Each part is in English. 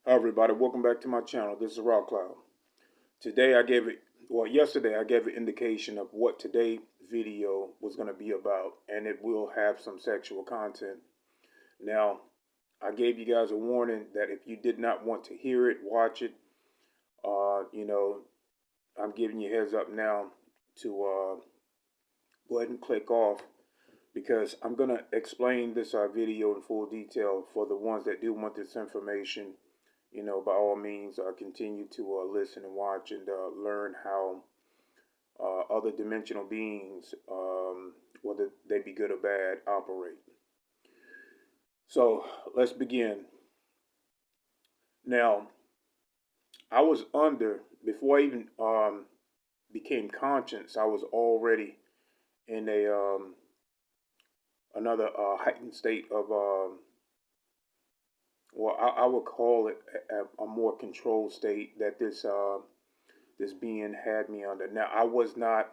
Hi everybody, welcome back to my channel. This is Rock Cloud. Today I gave it, well yesterday I gave an indication of what today's video was going to be about, and it will have some sexual content. Now, I gave you guys a warning that if you did not want to hear it, watch it, you know, I'm giving you a heads up now to go ahead and click off, because I'm going to explain this video in full detail for the ones that do want this information. By all means, continue to listen and watch and learn how other dimensional beings, whether they be good or bad, operate. So let's begin. Now, I was before I even became conscious, I was already in another heightened state of, I would call it a more controlled state that this being had me under. Now, I was not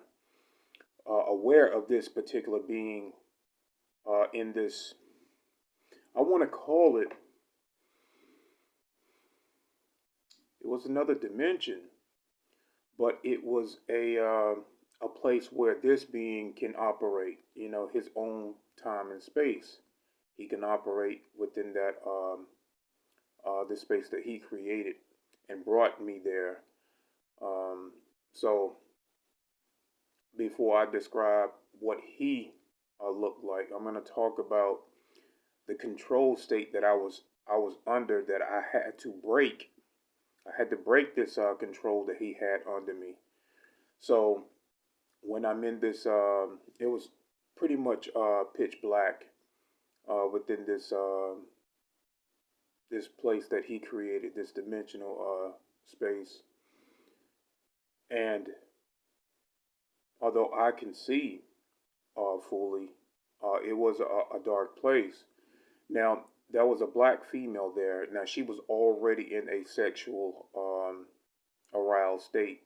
aware of this particular being in this. I want to call it. It was another dimension, but it was a place where this being can operate. His own time and space. He can operate within that the space that he created and brought me there. So before I describe what he looked like, I'm going to talk about the control state that I was under, that I had to break. I had to break this control that he had under me. So when I'm in this, it was pretty much pitch black within this place that he created, this dimensional space. And although I can see fully, it was a dark place. Now, there was a black female there. Now, she was already in a sexual aroused state,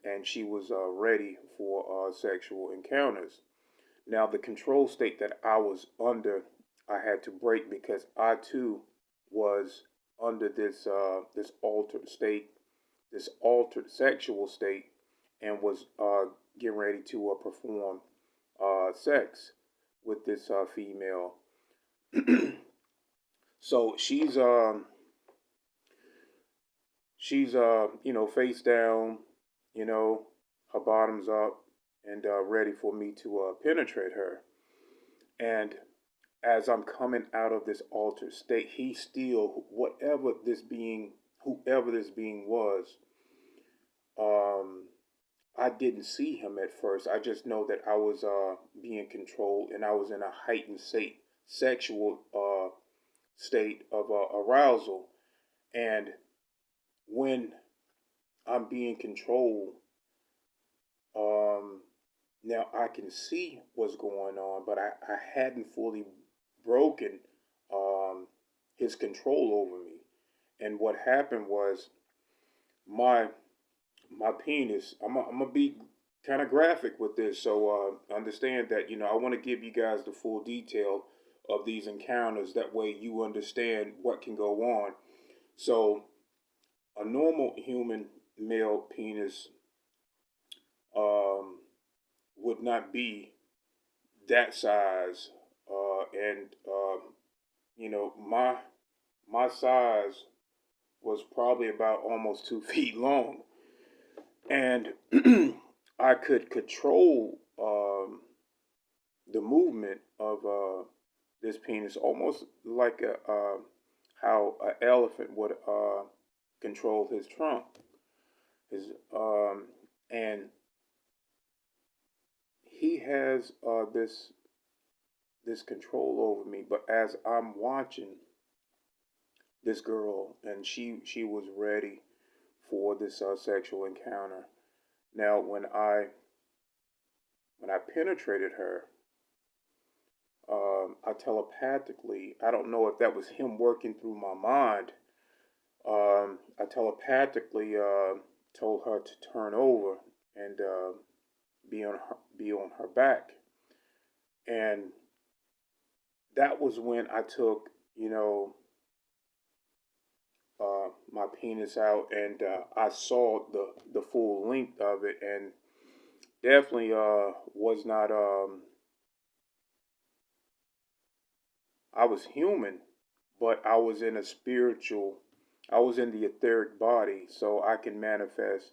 and she was ready for sexual encounters. Now, the control state that I was under, I had to break, because I too was under this altered state, this altered sexual state, and was getting ready to perform sex with this female. So she's face down, her bottom's up, and ready for me to penetrate her. And as I'm coming out of this altered state, he still, whoever this being was, um, I didn't see him at first. I just know that I was being controlled, and I was in a heightened state, sexual state of arousal. And when I'm being controlled, um, now I can see what's going on, but I hadn't fully broken um, his control over me. And what happened was, my my penis. I'm gonna be kind of graphic with this, so understand that I want to give you guys the full detail of these encounters. That way, you understand what can go on. So, a normal human male penis um, would not be that size, and my size was probably about almost 2 feet long, and I could control the movement of this penis, almost like how an elephant would control his trunk. His and he has this control over me. But as I'm watching this girl, and she was ready for this sexual encounter. Now, when I penetrated her, I telepathically, I don't know if that was him working through my mind. I telepathically told her to turn over and be on her back, and that was when I took, my penis out, and I saw the full length of it, and definitely was not. I was human, but I was in a spiritual. I was in the etheric body, so I can manifest,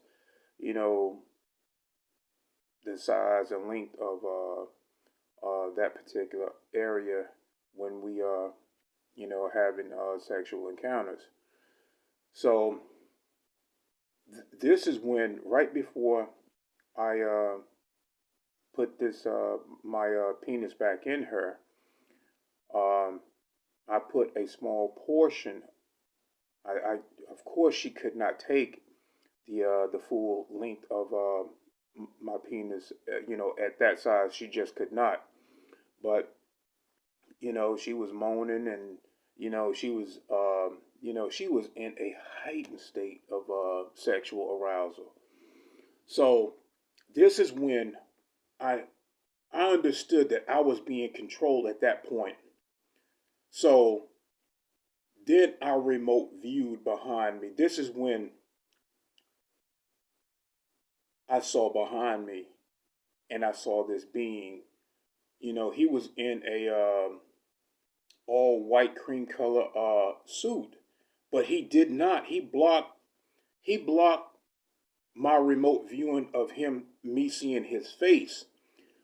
you know, the size and length of that particular area when we are, having sexual encounters. So this is when, right before I put this my penis back in her, um, I put a small portion. I of course she could not take the full length of my penis. At that size, she just could not. But she was moaning, and she was in a heightened state of sexual arousal. So this is when I I understood that I was being controlled at that point. So then I remote viewed behind me. This is when I saw behind me, and I saw this being. He was in a all white cream color suit, but he did not. He blocked my remote viewing of him, me seeing his face.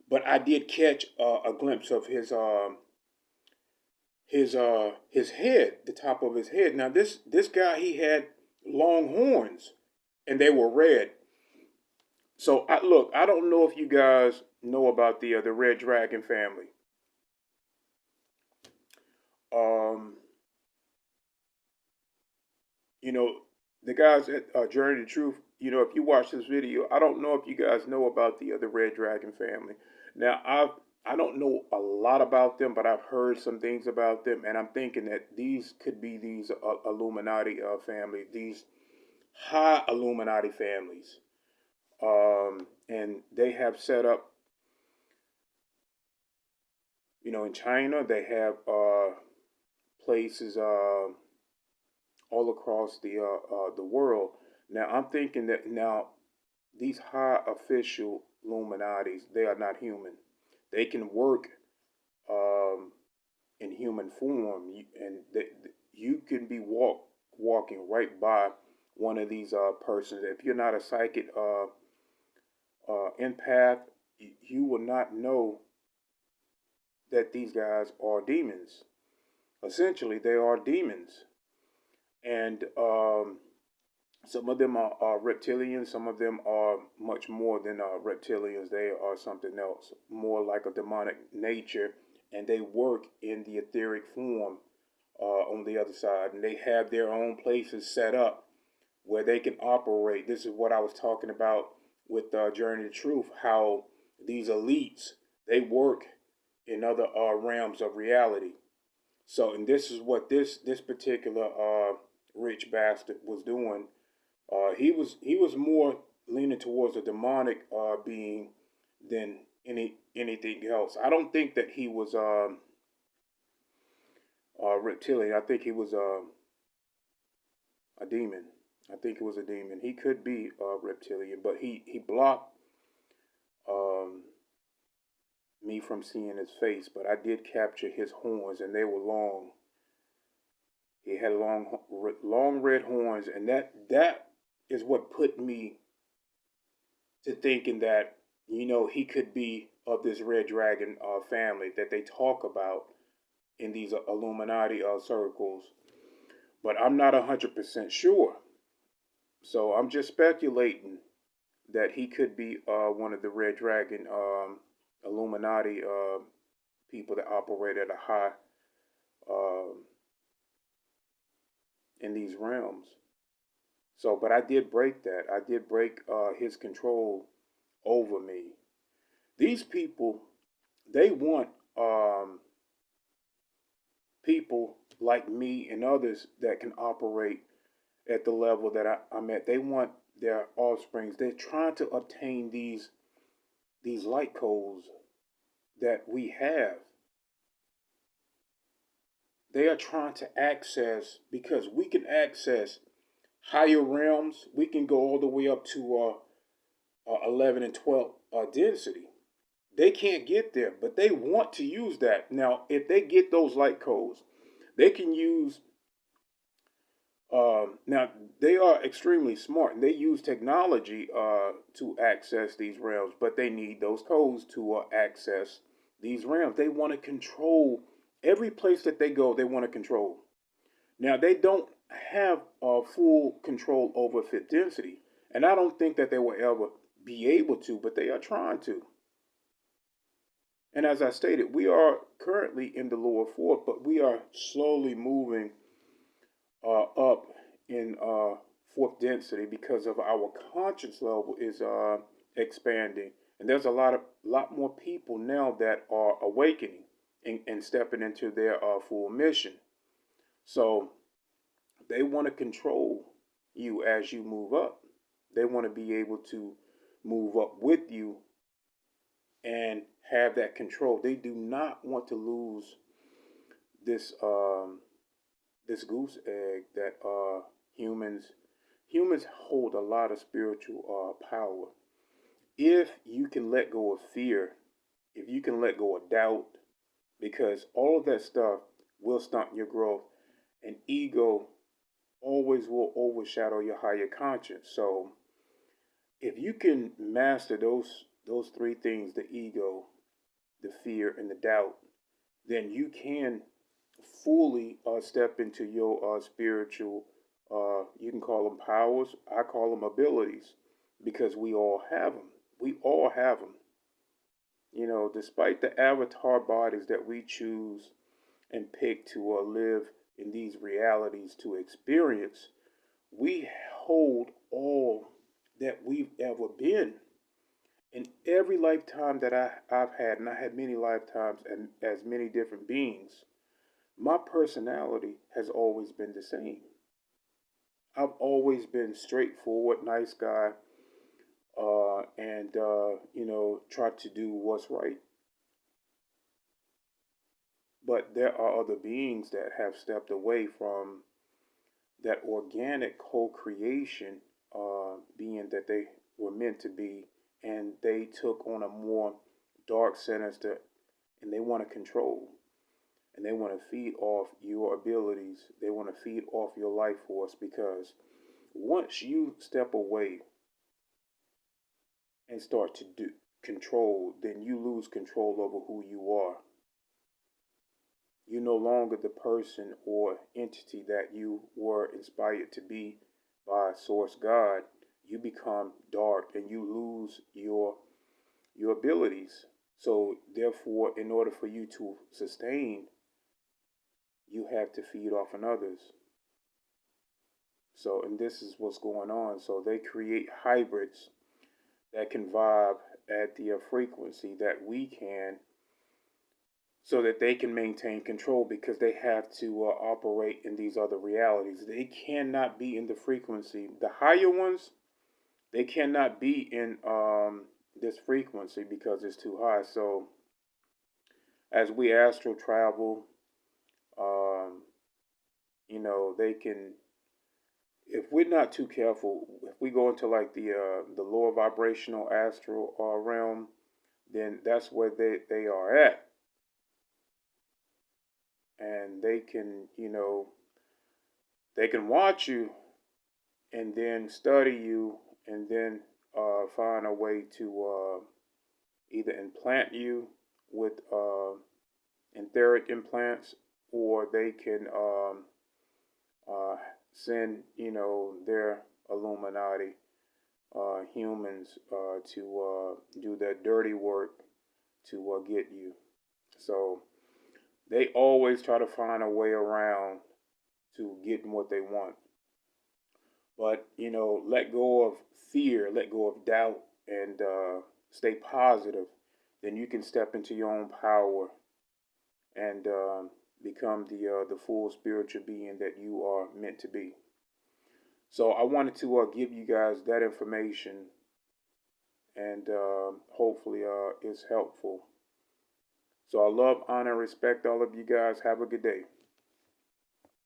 But I did catch a glimpse of his head, the top of his head. Now this guy, he had long horns, and they were red. So I don't know if you guys know about the red dragon family. Um, you know, the guys at Journey to Truth. If you watch this video, I don't know if you guys know about the red dragon family. Now I don't know a lot about them, but I've heard some things about them, and I'm thinking that these could be these Illuminati family, these high Illuminati families, and they have set up. In China, they have places all across the world. Now, I'm thinking that now these high official Illuminatis, they are not human. They can work um, in human form, and you can be walking right by one of these persons. If you're not a psychic empath, you will not know that these guys are demons. Essentially, they are demons, and some of them are reptilians. Some of them are much more than reptilians. They are something else, more like a demonic nature, and they work in the etheric form on the other side, and they have their own places set up where they can operate. This is what I was talking about with Journey to Truth, how these elites, they work in other realms of reality. So, and this is what this particular rich bastard was doing. He was more leaning towards a demonic being than anything else. I don't think that he was reptilian. I think he was a demon. I think it was a demon. He could be reptilian, but he blocked um, me from seeing his face. But I did capture his horns, and they were long. He had long red horns, and that is what put me to thinking that he could be of this red dragon family that they talk about in these Illuminati circles. But I'm not 100% sure. So I'm just speculating that he could be one of the Red Dragon Illuminati people that operate at a high um in these realms. So, but I did break that. I did break his control over me. These people, they want people like me and others that can operate at the level that I'm at. They want their offsprings. They're trying to obtain these light codes that we have. They are trying to access, because we can access higher realms, we can go all the way up to 11 and 12 density. They can't get there, but they want to use that. Now, if they get those light codes, they can use. Now, they are extremely smart and they use technology to access these realms, but they need those codes to access these realms. They want to control every place that they go, they want to control. Now, they don't have full control over fifth density, and I don't think that they will ever be able to, but they are trying to. And as I stated, we are currently in the lower fourth, but we are slowly moving up in fourth density because of our conscience level is expanding, and there's a lot more people now that are awakening and stepping into their full mission. So they want to control you as you move up. They want to be able to move up with you and have that control. They do not want to lose this this goose egg that humans hold a lot of spiritual power. If you can let go of fear, if you can let go of doubt, because all of that stuff will stunt your growth, and ego always will overshadow your higher conscience. So if you can master those three things, the ego, the fear, and the doubt, then you can fully step into your spiritual, you can call them powers, I call them abilities, because we all have them. We all have them. You know, despite the avatar bodies that we choose and pick to live in these realities to experience, we hold all that we've ever been. In every lifetime that I've had, and I had many lifetimes and as many different beings, my personality has always been the same. I've always been straightforward, nice guy, and try to do what's right. But there are other beings that have stepped away from that organic co-creation being that they were meant to be, and they took on a more dark, sinister, and they want to control, and they want to feed off your abilities. They want to feed off your life force, because once you step away and start to do control, then you lose control over who you are. You're no longer the person or entity that you were inspired to be by Source God. You become dark and you lose your abilities. So therefore, in order for you to sustain, you have to feed off on others. So, and this is what's going on. So they create hybrids that can vibe at the frequency that we can, so that they can maintain control, because they have to operate in these other realities. They cannot be in the frequency. The higher ones, they cannot be in this frequency because it's too high. So as we astral travel, um, they can, if we're not too careful, if we go into like the lower vibrational astral realm, then that's where they are at. And they can, they can watch you and then study you and then find a way to either implant you with etheric implants, or they can send, their Illuminati humans to do that dirty work to get you. So they always try to find a way around to getting what they want. But, let go of fear, let go of doubt, and stay positive. Then you can step into your own power and become the full spiritual being that you are meant to be. So I wanted to give you guys that information, and hopefully it's helpful. So I love, honor, and respect all of you guys. Have a good day.